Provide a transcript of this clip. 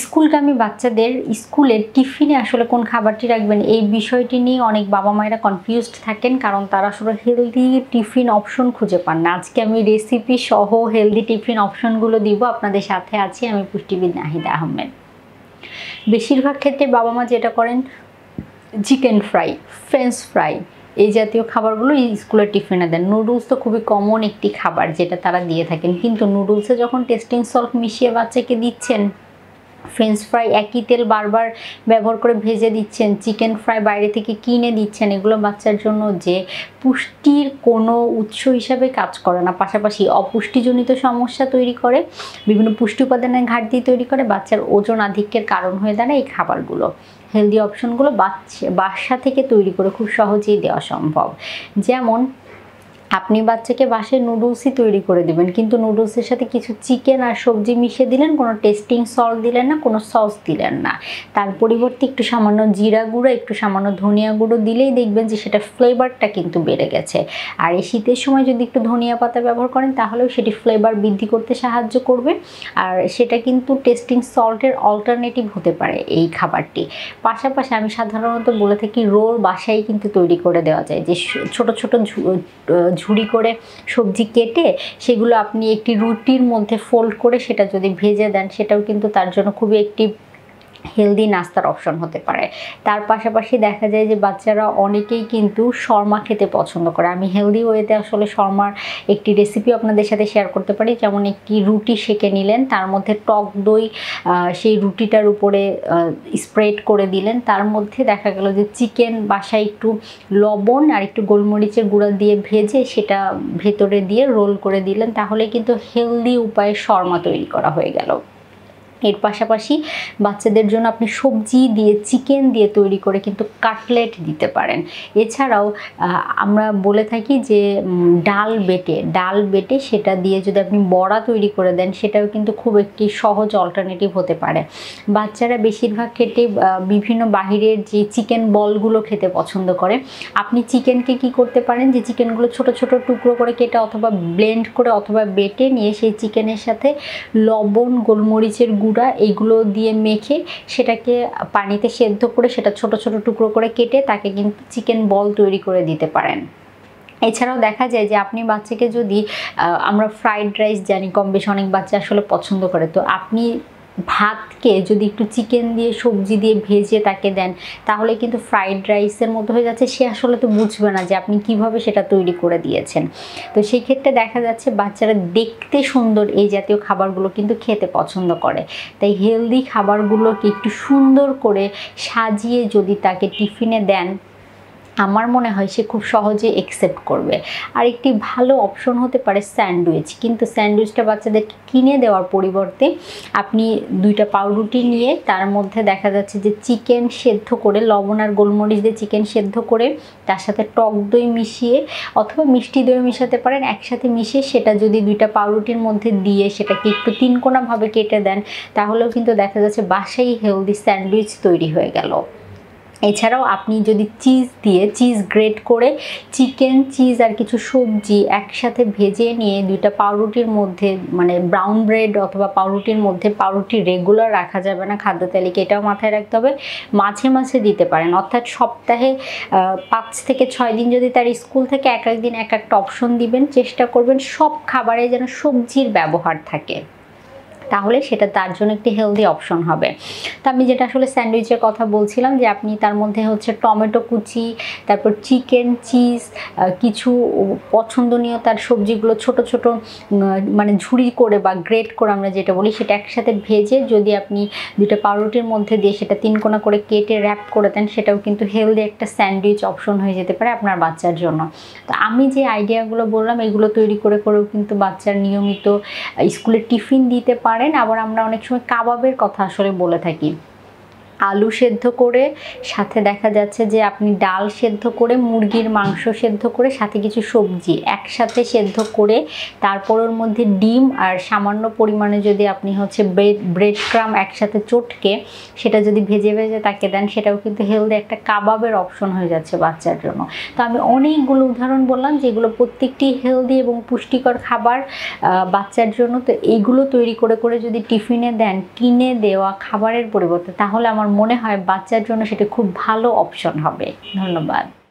স্কুলগামী বাচ্চাদের স্কুলের টিফিনে আসলে কোন খাবারটি রাখবেন এই বিষয়টি নিয়ে অনেক বাবা মায়েরা কনফিউজড থাকেন, কারণ তারা আসলে হেলদি টিফিন অপশন খুঁজে পান না। আজকে আমি রেসিপি সহ হেলদি টিফিন অপশনগুলো দিব। আপনাদের সাথে আছি আমি পুষ্টিবিদ নাহিদা আহমেদ। বেশিরভাগ ক্ষেত্রে বাবা মা যেটা করেন, চিকেন ফ্রাই, ফ্রেঞ্চ ফ্রাই এই জাতীয় খাবারগুলো স্কুলের টিফিনে দেন। নুডলস তো খুবই কমন একটি খাবার যেটা তারা দিয়ে থাকেন, কিন্তু নুডলসে যখন টেস্টিং সল্ট মিশিয়ে বাচ্চাকে দিচ্ছেন, ফ্রেঞ্চ ফ্রাই একই তেল বারবার ব্যবহার করে ভেজে দিচ্ছেন, চিকেন ফ্রাই বাইরে থেকে কিনে দিচ্ছেন, এগুলো বাচ্চার জন্য যে পুষ্টির কোনো উৎস হিসাবে কাজ করে না, পাশাপাশি অপুষ্টিজনিত সমস্যা তৈরি করে, বিভিন্ন পুষ্টি উপাদানের ঘাটতি তৈরি করে, বাচ্চার ওজন আধিক্যের কারণ হয়ে দাঁড়ায় এই খাবারগুলো। হেলদি অপশনগুলো বাসা থেকে তৈরি করে খুব সহজেই দেওয়া সম্ভব। যেমন আপনি বাচ্চাকে বাসায় নুডলসই তৈরি করে দেবেন, কিন্তু নুডলসের সাথে কিছু চিকেন আর সবজি মিশিয়ে দিলেন, কোনো টেস্টিং সল্ট দিলেন না, কোনো সস দিলেন না। তার পরিবর্তে একটু সামান্য জিরা গুঁড়ো, একটু সামান্য ধনিয়া গুঁড়ো দিলেই দেখবেন যে সেটা ফ্লেভারটা কিন্তু বেড়ে গেছে। আর এই শীতের সময় যদি একটু ধনিয়া পাতা ব্যবহার করেন তাহলেও সেটি ফ্লেভার বৃদ্ধি করতে সাহায্য করবে। আর সেটা কিন্তু টেস্টিং সল্টের অল্টারনেটিভ হতে পারে এই খাবারটি। পাশাপাশি আমি সাধারণত বলে থাকি রোল বাসায় কিন্তু তৈরি করে দেওয়া যায়, যে ছোট ছোট ঝুড়ি করে সবজি কেটে সেগুলো আপনি একটি রুটির মধ্যে ফোল্ড করে সেটা যদি ভেজে দেন, সেটাও কিন্তু তার জন্য খুবই একটি হেলদি নাস্তার অপশন হতে পারে। তার পাশাপাশি দেখা যায় যে বাচ্চারা অনেকেই কিন্তু শর্মা খেতে পছন্দ করে। আমি হেলদি ওয়েতে আসলে শর্মার একটি রেসিপি আপনাদের সাথে শেয়ার করতে পারি। যেমন একটি রুটি সেঁকে নিলেন, তার মধ্যে টক দই সেই রুটিটার উপরে স্প্রেড করে দিলেন, তার মধ্যে দেখা গেল যে চিকেন বাসায় একটু লবণ আর একটু গোলমরিচের গুঁড়া দিয়ে ভেজে সেটা ভেতরে দিয়ে রোল করে দিলেন, তাহলে কিন্তু হেলদি উপায়ে শর্মা তৈরি করা হয়ে গেল। এর পাশাপাশি বাচ্চাদের জন্য আপনি সবজি দিয়ে চিকেন দিয়ে তৈরি করে কিন্তু কাটলেট দিতে পারেন। এছাড়াও আমরা বলে থাকি যে ডাল বেটে সেটা দিয়ে যদি আপনি বড়া তৈরি করে দেন, সেটাও কিন্তু খুব একটি সহজ অল্টারনেটিভ হতে পারে। বাচ্চারা বেশিরভাগ ক্ষেত্রে বিভিন্ন বাহিরের যে চিকেন বলগুলো খেতে পছন্দ করে। আপনি চিকেনকে কি করতে পারেন, যে চিকেনগুলো ছোট ছোট টুকরো করে কেটে অথবা ব্লেন্ড করে অথবা বেটে নিয়ে সেই চিকেনের সাথে লবণ, গোলমরিচের গুঁড়া এইগুলো দিয়ে মেখে সেটাকে পানিতে সেদ্ধ করে সেটা ছোট ছোট টুকরো করে কেটে তাকে কিন্তু চিকেন বল তৈরি করে দিতে পারেন। এছাড়াও দেখা যায় যে আপনি বাচ্চাকে যদি আমরা ফ্রাইড রাইস জানি কম বেশি অনেক বাচ্চা আসলে পছন্দ করে, তো আপনি ভাতকে যদি একটু চিকেন দিয়ে সবজি দিয়ে ভেজে তাকে দেন, তাহলে কিন্তু ফ্রাইড রাইসের মতো হয়ে যাচ্ছে। সে আসলে তো বুঝবে না যে আপনি কিভাবে সেটা তৈরি করে দিয়েছেন। তো সেই ক্ষেত্রে দেখা যাচ্ছে বাচ্চারা দেখতে সুন্দর এই জাতীয় খাবারগুলো কিন্তু খেতে পছন্দ করে। তাই হেলদি খাবারগুলোকে একটু সুন্দর করে সাজিয়ে যদি তাকে টিফিনে দেন, আমার মনে হয় সে খুব সহজে অ্যাকসেপ্ট করবে। আর একটি ভালো অপশন হতে পারে স্যান্ডউইচ, কিন্তু স্যান্ডউইচটা বাচ্চাদেরকে কিনে দেওয়ার পরিবর্তে আপনি 2টা পাউরুটি নিয়ে তার মধ্যে দেখা যাচ্ছে যে চিকেন সেদ্ধ করে, লবণ আর গোলমরিচ দিয়ে চিকেন সেদ্ধ করে তার সাথে টক দই মিশিয়ে অথবা মিষ্টি দই মিশাতে পারেন, একসাথে মিশিয়ে সেটা যদি 2টা পাউরুটির মধ্যে দিয়ে সেটাকে একটু তিনকোনাভাবে কেটে দেন, তাহলেও কিন্তু দেখা যাচ্ছে বাসায় হেলদি স্যান্ডউইচ তৈরি হয়ে গেল। এছাড়াও আপনি যদি চিজ গ্রেট করে চিকেন, চিজ আর কিছু সবজি একসাথে ভেজে নিয়ে 2টা পাউরুটির মধ্যে, মানে ব্রাউন ব্রেড অথবা পাউরুটির মধ্যে, পাউরুটি রেগুলার রাখা যাবে না খাদ্য তালিকা, এটাও মাথায় রাখতে হবে, মাঝে মাঝে দিতে পারেন। অর্থাৎ সপ্তাহে 5 থেকে 6 দিন যদি তার স্কুল থেকে এক এক দিন এক একটা অপশন দিবেন, চেষ্টা করবেন সব খাবারে যেন সবজির ব্যবহার থাকে, তাহলে সেটা তার জন্য একটি হেলদি অপশন হবে। তো আমি যেটা আসলে স্যান্ডউইচের কথা বলছিলাম, যে আপনি তার মধ্যে হচ্ছে টমেটো কুচি, তারপর চিকেন, চিজ, কিছু পছন্দনীয় তার সবজিগুলো ছোট ছোট মানে ঝুড়ি করে বা গ্রেট করে আমরা যেটা বলি, সেটা একসাথে ভেজে যদি আপনি 2টা পাউরুটির মধ্যে দিয়ে সেটা 3 কোনা করে কেটে র্যাপ করে দেন, সেটাও কিন্তু হেলদি একটা স্যান্ডউইচ অপশন হয়ে যেতে পারে আপনার বাচ্চার জন্য। তো আমি যে আইডিয়াগুলো বললাম এগুলো তৈরি করেও কিন্তু বাচ্চার নিয়মিত স্কুলে টিফিন দিতে পারেন। আবার আমরা অনেক সময় কাবাবের কথা আসলে বলে থাকি, আলু সেদ্ধ করে, সাথে দেখা যাচ্ছে যে আপনি ডাল সেদ্ধ করে, মুরগির মাংস সেদ্ধ করে, সাথে কিছু সবজি একসাথে সেদ্ধ করে, তারপর ওর মধ্যে ডিম আর সামান্য পরিমাণে যদি আপনি হচ্ছে ব্রেড ক্রাম একসাথে চটকে সেটা যদি ভেজে ভেজে তাকে দেন, সেটাও কিন্তু হেলদি একটা কাবাবের অপশন হয়ে যাচ্ছে বাচ্চার জন্য। তো আমি অনেকগুলো উদাহরণ বললাম যেগুলো প্রত্যেকটি হেলদি এবং পুষ্টিকর খাবার বাচ্চার জন্য। তো এইগুলো তৈরি করে করে যদি টিফিনে দেন কিনে দেওয়া খাবারের পরিবর্তে, তাহলে আমার মনে হয় বাচ্চার জন্য সেটা খুব ভালো অপশন হবে। ধন্যবাদ।